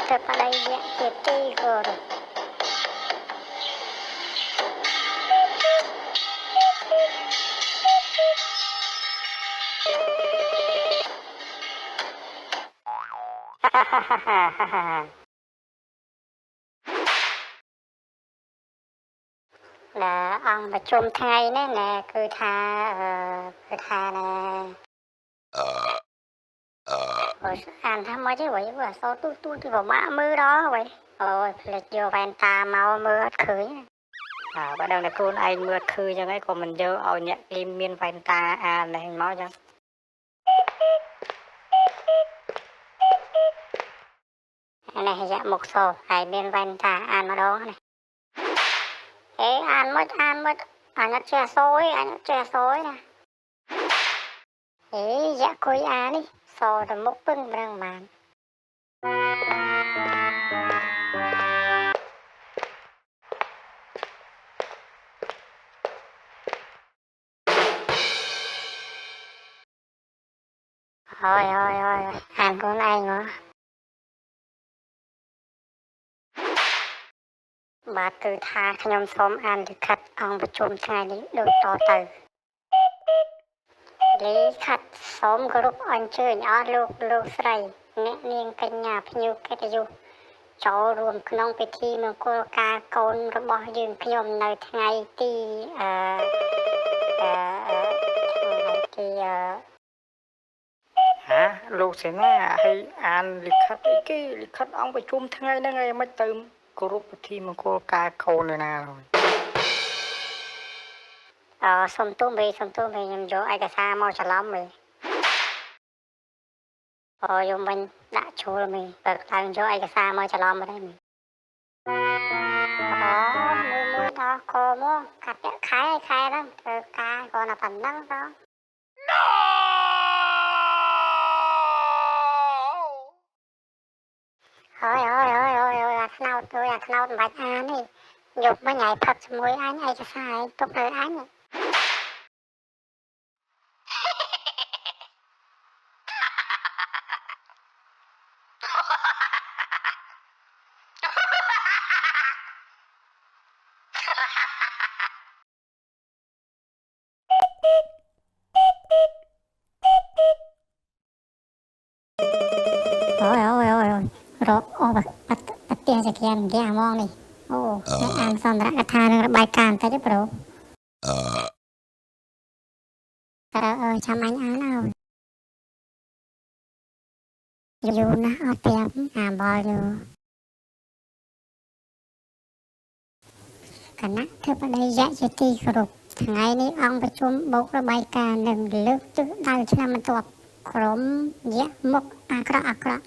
ធ្វើប្តីយៈជាទីគោរពអង្គប្រជុំថ្ងៃនេះណែគឺថាណែអានថាមកទេវិញអសទូទូទីប្រមាក់មើលដល់វិញអូយផ្លេចយកវ៉ែនតាមកមើលអត់ឃើញបើដឹងតែខ្លួនឯងមើលអត់ឃើញចឹងឯងក៏មិនយកឲ្យអ្នកគេមានវ៉ែនតាអាននេះមកចឹងនេះយ៉ាក់មុខសោហើយមានវ៉ែនតាអានម្ដងនេះអានមកអញអត់ចេះសយណាយ៉ាក់គួយអាននេះសតែមុខពឹងប្រឹងបានហើយអានខ្លួនឯងហ៎បាទគឺថាខ្ញុំសូមអានលិខិតអង្គប្រជុំថ្ងៃនេះដូចតទៅលិខិតសូមគោរពអញ្ជើញអស់លោកស្រីអ្នកនាងកញ្ញាភ្ញៀវកិត្តិយសចូលរួមក្នុងពិធីមង្គលការកូនរបស់យើងខ្ញុំនៅថ្ងៃទីលោកសេនាឲ្យអានលិខិតអីគេលិខិតអង្គប្រជុំថ្ងៃហ្នឹងឯងមិនទៅគោរពពិធីមង្គលការកូនឯណាសុំទូមេខ្ញុំយកឯកសារមកច្រឡំវិញយកមិញដាក់ជួលមេបើឡើងយកឯកសារមកច្រឡំមកដែរមួយដល់កមកកាត់ខែហ្នឹងធ្វើការគ្រាន់តែប៉ុណ្ណឹងទៅហើយអាខ្នោតមិនបាច់អានទេយកមិញឲ្យផឹកជាមួយអញឯកសារឯងទុកលើអញរកអបទាសក្រានគេអាម៉ងនេះអូអ្នកអានសន្ទរកថានឹងរបាយការណ៍បន្តិចទេប្រូចាំអញអានឲ្យយូរណាស់អត់ប្រាប់អាបលយោគណៈធ្វើប្តីយៈជាទីគោរពថ្ងៃនេះអង្គប្រជុំបូករបាយការណ៍នឹងលើកទិសដៅឆ្នាំបន្ទាប់ក្រុមយៈមុខអាក្រក់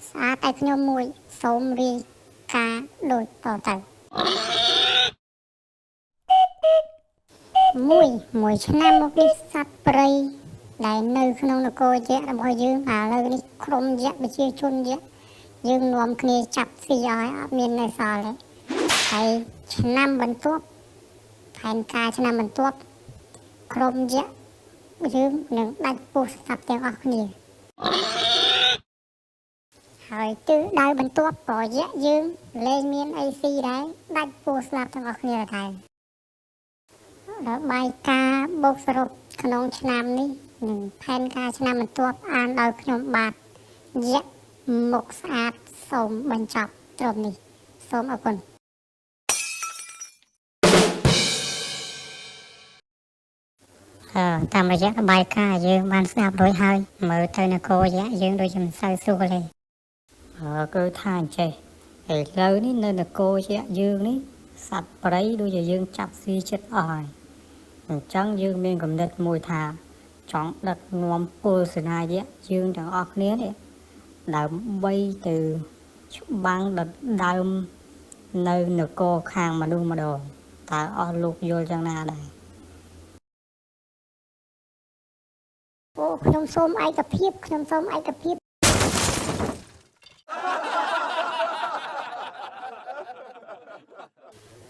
ស្អាតតែខ្ញុំមួយសូមរាយការណ៍ដូចតទៅមួយឆ្នាំមកនេះសត្វព្រៃដែលនៅក្នុងនគរយៈរបស់យើងឥឡូវនេះក្រុមយៈប្រជាជនយៈយើងនាំគ្នាចាប់ស៊ីឲ្យអត់មាននៅសល់ទេហើយឆ្នាំបន្ទាប់ផែនការឆ្នាំបន្ទាប់ក្រុមយៈយើងនឹងដាច់ពោះស្លាប់ទាំងអស់គ្នាហើយទិសដៅបន្ទាប់ក៏យៈយើងលែងមានអីស៊ីដែរដាច់ពោះស្លាប់ទាំងអស់គ្នាដែររបាយការណ៍បូកសរុបក្នុងឆ្នាំនេះនិងផែនការឆ្នាំបន្ទាប់អានដោយខ្ញុំបាទយៈមុខស្អាតសូមបញ្ចប់ត្រឹមនេះសូមអរគុណតាមរយៈរបាយការណ៍យើងបានស្ដាប់រួចហើយមើលទៅនគរយៈយើងដូចជាមិនសូវស្រួលទេគឺថាអញ្ចេះឥឡូវនេះនៅនគរយៈយើងនេះសត្វព្រៃដូចជាយើងចាប់ស៊ីចិត្តអស់ហើយអញ្ចឹងយើងមានគំនិតមួយថាចង់ដឹកនាំពលសេនាយៈយើងទាំងអស់គ្នានេះដើម្បីទៅច្បាំងដណ្ដើមនៅនគរខាងមនុស្សម្ដងតើអស់លោកយល់យ៉ាងណាដែរខ្ញុំសូមឯកភាព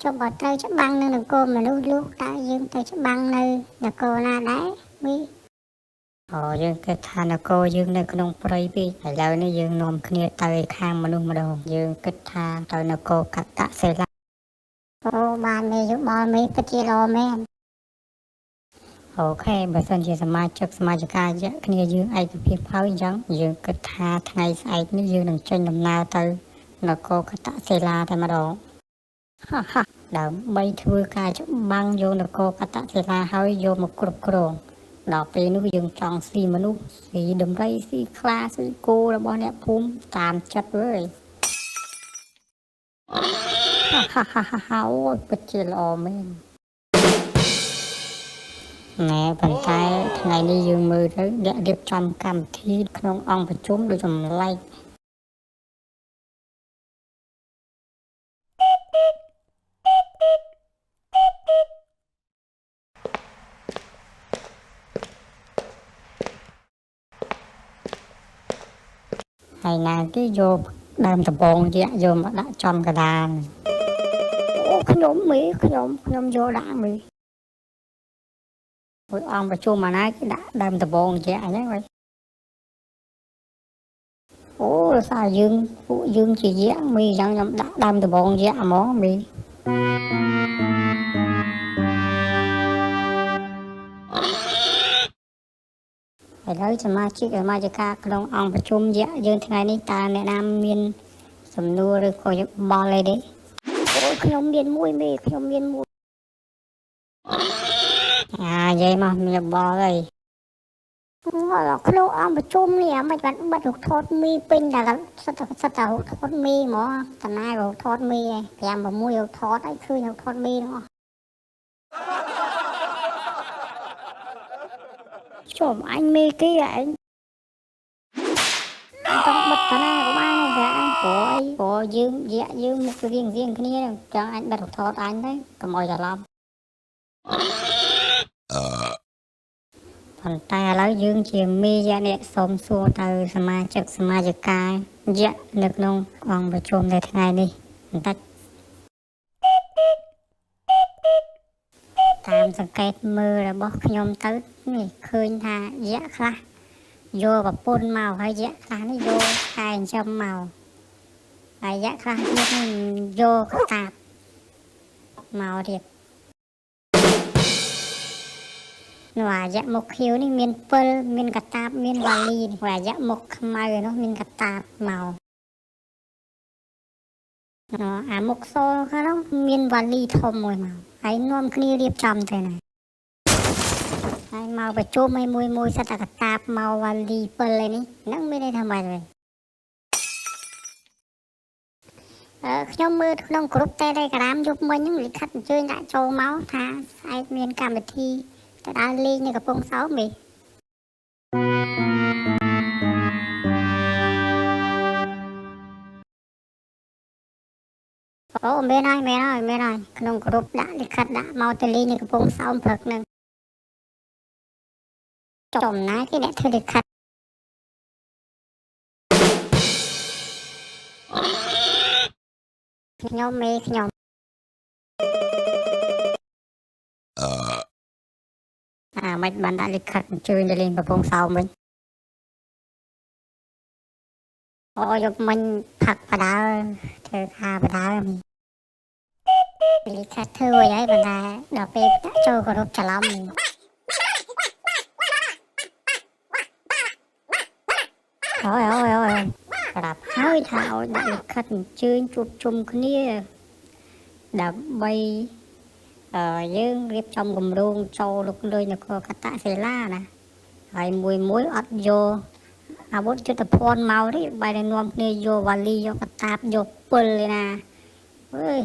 ចុះបើត្រូវច្បាំងនៅនគរមនុស្សលោកតើយើងទៅច្បាំងនៅនគរណាដែរមី យើងគិតថានគរយើងនៅក្នុងព្រៃពេកឥឡូវនេះយើងនាំគ្នាទៅខាងមនុស្សម្ដងយើងគិតថាទៅនគរកតសិលាបានមេយោបល់មេពិតជាល្អមែនអូខេបើសិនជាសមាជិកសមាជិកាយៈគ្នាយើងឯកភាពហើយអញ្ចឹងយើងគិតថាថ្ងៃស្អែកនេះយើងនឹងចេញដំណើរទៅនគរកតសិលាតែម្ដងហាដើម្បីធ្វើការច្បាំងយកនគរកតសិលាហើយយកមកគ្រប់គ្រងដល់ពេលនោះយើងចង់ស៊ីមនុស្សស៊ីដំរីស៊ីខ្លាស៊ីគោរបស់អ្នកភូមិតាមចិត្តវើយអូយពិតជាល្អមែនណែប៉ុន្តែថ្ងៃនេះយើងមើលទៅអ្នករៀបចំកម្មវិធីក្នុងអង្គប្រជុំដូចចម្លែកហើយណាគេយកដើមដំបងយកមកដាក់ចំកដាលអូខ្ញុំមេខ្ញុំយកដាក់មេមួយអង្គប្រជុំអាណាគេដាក់ដើមដំបងយកអញ្ចឹងវិញអូសារយើងពួកយើងជាយកមេអញ្ចឹងខ្ញុំដាក់ដើមដំបងយកហ្មងមេឥឡូវសមាជិកក្នុងអង្គប្រជុំយកយើងថ្ងៃនេះតើអ្នកណាមានសំណួរឬក៏យោបល់អីទេអូខ្ញុំមានមួយមេខ្ញុំមានមួយនិយាយមកមានយោបល់អីក្នុងអង្គប្រជុំនេះមិនបានបិទរូបថតមីពេញតែសិតរូបថតមីហ្មងតាណារូបថតមីឯង5 6រូបថតឲ្យឃើញរូបថតមីទាំងអស់ជុំអញមេគេឯងต้องបិទតាណាក៏បានដែរព្រោះយើងមុខរៀងគ្នាចង់អញបិទរូបថតអញទៅកុំឲ្យច្រឡំប៉ុន្តែឥឡូវយើងជាមេយៈអ្នកសូមសួរទៅសមាជិកសមាជិកាយៈនៅក្នុងអង្គប្រជុំនៅថ្ងៃនេះបន្តិចតាមសង្កេតមើលរបស់ខ្ញុំទៅនេះឃើញថាយៈខ្លះយកប្រពន្ធមកហើយយៈខ្លះនេះយកខែចិញ្ចឹមមកហើយយៈខ្លះទៀតយកកតាបមកទៀតនោះអាយៈមុខខៀវនេះមានពិលមានកតាបមានវ៉ាលីហើយអាយៈមុខខ្មៅនោះមានកតាបមកអាមុខសនោះមានវ៉ាលីធំមួយមកហើយនាំគ្នារៀបចំទៅណាហើយមកប្រជុំឲ្យមួយសិតតែកតាបមកវ៉ាលីពិលឯនេះហ្នឹងមានន័យថាម៉េចវិញខ្ញុំមើលក្នុងក្រុម Telegram យប់មិញហ្នឹងលិខិតអញ្ជើញដាក់ចូលមកថាស្អែកមានកម្មវិធីទៅដើរលេងនៅកំពង់សោមហ៎អូមែនហើយក្នុងក្រុមដាក់លិខិតដាក់មកទៅលេងនៅកំពង់សោមព្រឹកហ្នឹងចំណាយគេអ្នកធ្វើលិខិតខ្ញុំមិនបានដាក់លិខិតអញ្ជើញទៅលេងកំពង់សោមវិញអូយកមិញផឹកបដើធ្វើខាបដើលិខិតធ្វើឲ្យហើយប៉ុន្តែដល់ពេលដាក់ចូលគោរពច្រឡំអូយប្រាប់ហើយថាឲ្យដាក់លិខិតអញ្ជើញជួបជុំគ្នាដើម្បីយើងរៀបចំគម្រោងចូលលុកលុយនគរកតសិលាណាហើយមួយអត់យកអាវុធយុទ្ធភ័ណ្ឌមកទេបែរតែនាំគ្នាយកវ៉ាលីយកកតាបយកពិលឯណាអើយ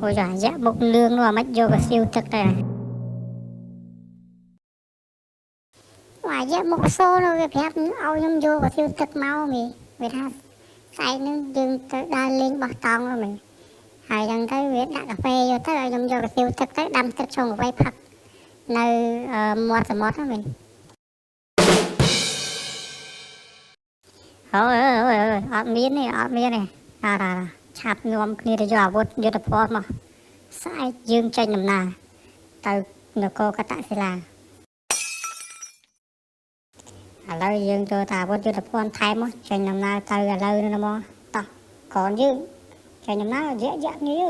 អូយអាយៈមុខលឿងនោះអាមិនយកកសៀវទឹកតែអាយៈមុខសនោះវាប្រាប់ឲ្យខ្ញុំយកកសៀវទឹកមកមីវាថាស្អែកនឹងយើងទៅដើរលេងបោះតង់ហ្នឹងហើយយ៉ាងទៅវាដាក់កាហ្វេយកទៅឲ្យខ្ញុំយកកសៀវទឹកទៅដាំទឹកចូលកាហ្វេផឹកនៅមាត់សមុទ្រហ្នឹងអូយអត់មានទេឆាប់នាំគ្នាទៅយកអាវុធយុទ្ធភ័ណ្ឌមកស្អែកយើងចេញដំណើរទៅនគរកតសិលា ឥឡូវយើងចូលតាវុធយុទ្ធភ័ណ្ឌថែមចេញដំណើរទៅឥឡូវនេះហ្មងតោះកូនយើងចេញដំណើរយៈយៈនេះ